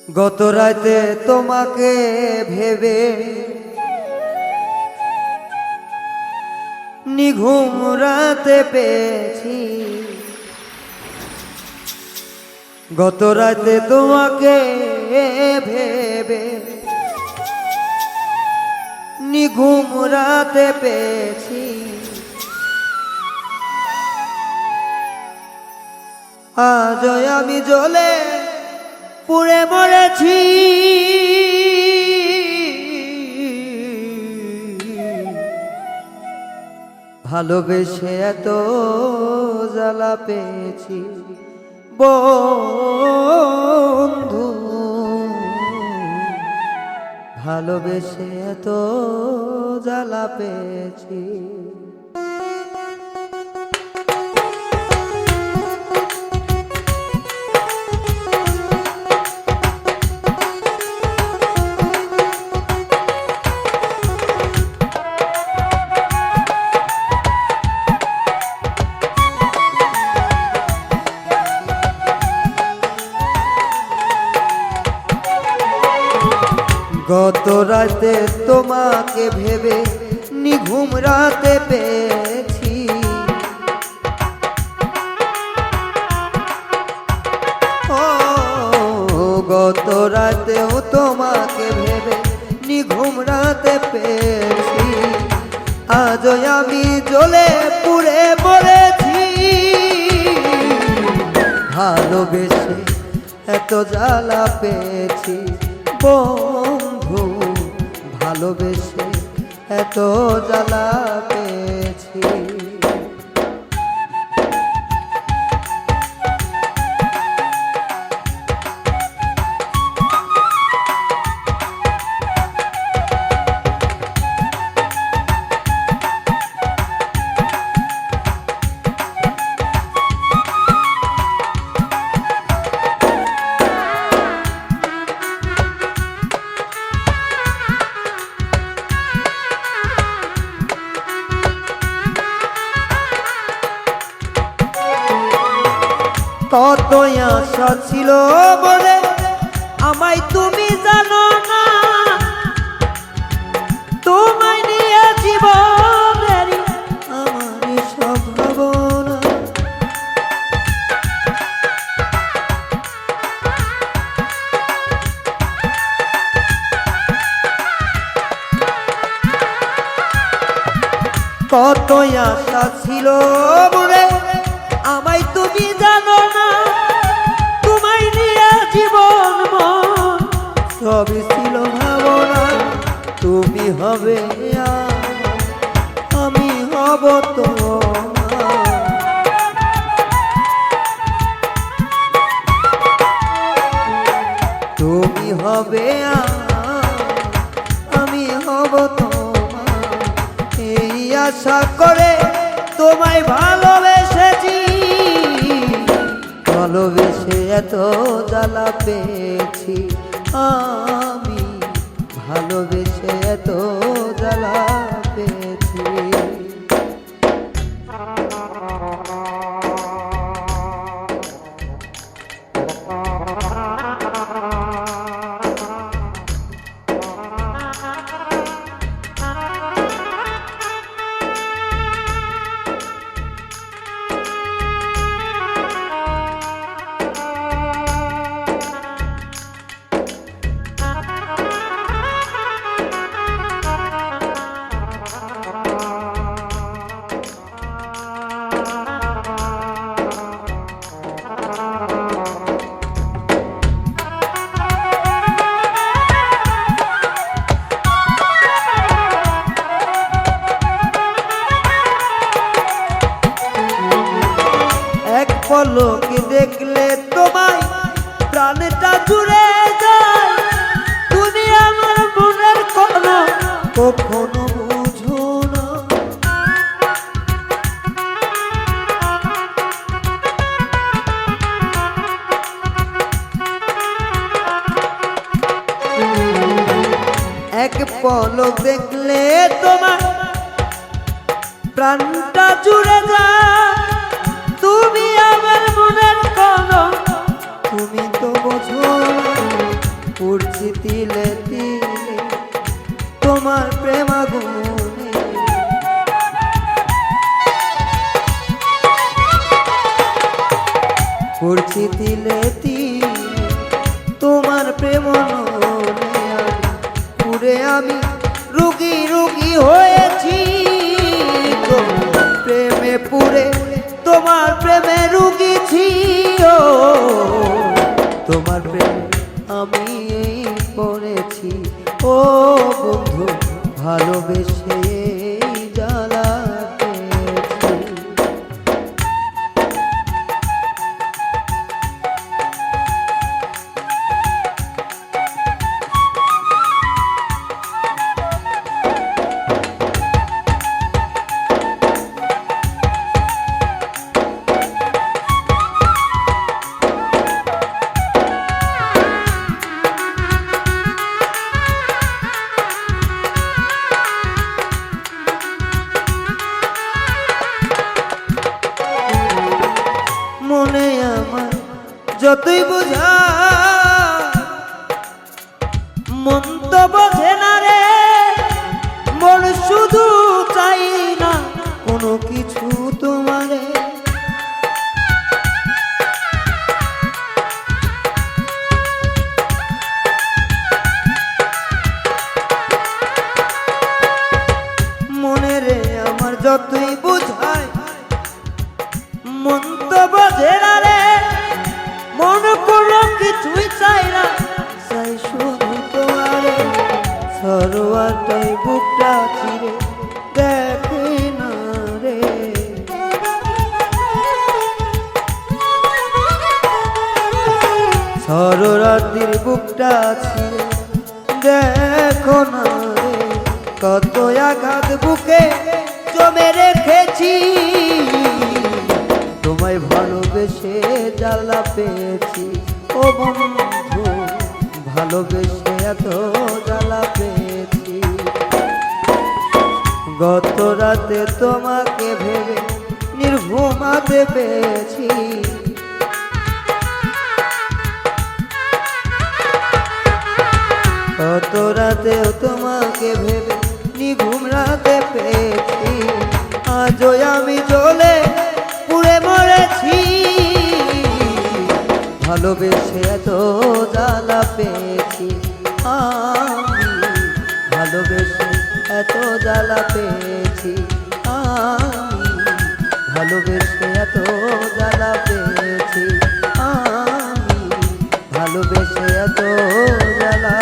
গত রাতে তোমাকে ভেবে নিঘুম রাতে পেয়েছি। গত রাতে তোমাকে ভেবে নিঘুম রাতে পেয়েছি। আজ আমি জ্বলে পুড়ে মরেছি। ভালোবেসে এত জ্বালা পেয়েছি বন্ধু, ভালোবেসে এত জ্বালা পেয়েছি। গত রাতে তোমাকে ভেবে নিঘুম রাতে পেয়েছি। ও গত রাতেও তোমাকে ভেবে নিঘুম রাতে পেয়েছি। আজ আমি জ্বলে পুড়ে মরেছি। ভালোবেসে এত জ্বালা পেয়েছি বন্ধু, ভালোবেসে এত জ্বালা পেয়েছি। কত আশা ছিল বলে আমায় তুমি জানো না। তোমায় নিয়ে জীবনের আমার সব ভাবনা। কত আশা ছিল বলে আমায় তুমি জানো না। তোমায় নিয়ে জীবন মন সবই ছিল ভাবনা। তুমি হবে আমি হব তোমার। তুমি হবে আমি হব তোমার। এই আশা করে তোমায় ভালোবেসেছি। ভালোবেসে এত জ্বালা পেয়েছি আমি, ভালোবেসে এত জ্বালা পেয়েছি। পলকে দেখলে তোমায় প্রাণটা জুড়ে যায়। তুমি আমার মনের কোনো কখনো বুঝো না। এক পলক দেখলে তোমার প্রাণটা জুড়ে যায়। তুমি আমার মনের কোনো, তুমি তো বোঝো পুড়ছি তিলে তিলে তোমার প্রেম আগুনে। পুড়ছি তিলে তিলে তোমার প্রেম নলে, পুড়ে আমি রুগী রুগী হয়েছি তোমার প্রেমে, পুড়ে তোমার প্রেমে রুগীছি। ও তোমার প্রেম আমি পড়েছি ও বন্ধু, ভালোবেসে জ্বালা পেয়েছি। মনে আমার যতই বোঝা মন তো বোঝে না রে, মন শুধু চাই না কোনো কিছু তোমারে। মনে রে আমার যতই বোঝায় মন তো বোঝে না রে, মন কোনো কিছুই চাই না, চাই শুধু তোমারে। সরোয়ারটাই বুকটা চিরে দেখে না রে, সরোয়ারটির বুকটা ছিঁড়ে দেখো না রে, কত আঘাত বুকে জমে রেখেছি। তোমায় ভালোবেসে জ্বালা পেয়েছি ও বন্ধু, ভালোবেসে এত জ্বালা পেয়েছি। গত রাতে তোমাকে ভেবে নির্ঘুমাতে পেয়েছি, গত রাতেও তোমাকে ভেবে নিঘুম রাতে পেয়েছি। আজও আমি জ্বলে পুড়ে মরেছি, ভালোবেসে এত জ্বালা পেয়েছি আমি, ভালোবেসে এত জ্বালা পেয়েছি আমি, ভালোবেসে এত জ্বালা পেয়েছি আমি, ভালোবেসে এত জ্বালা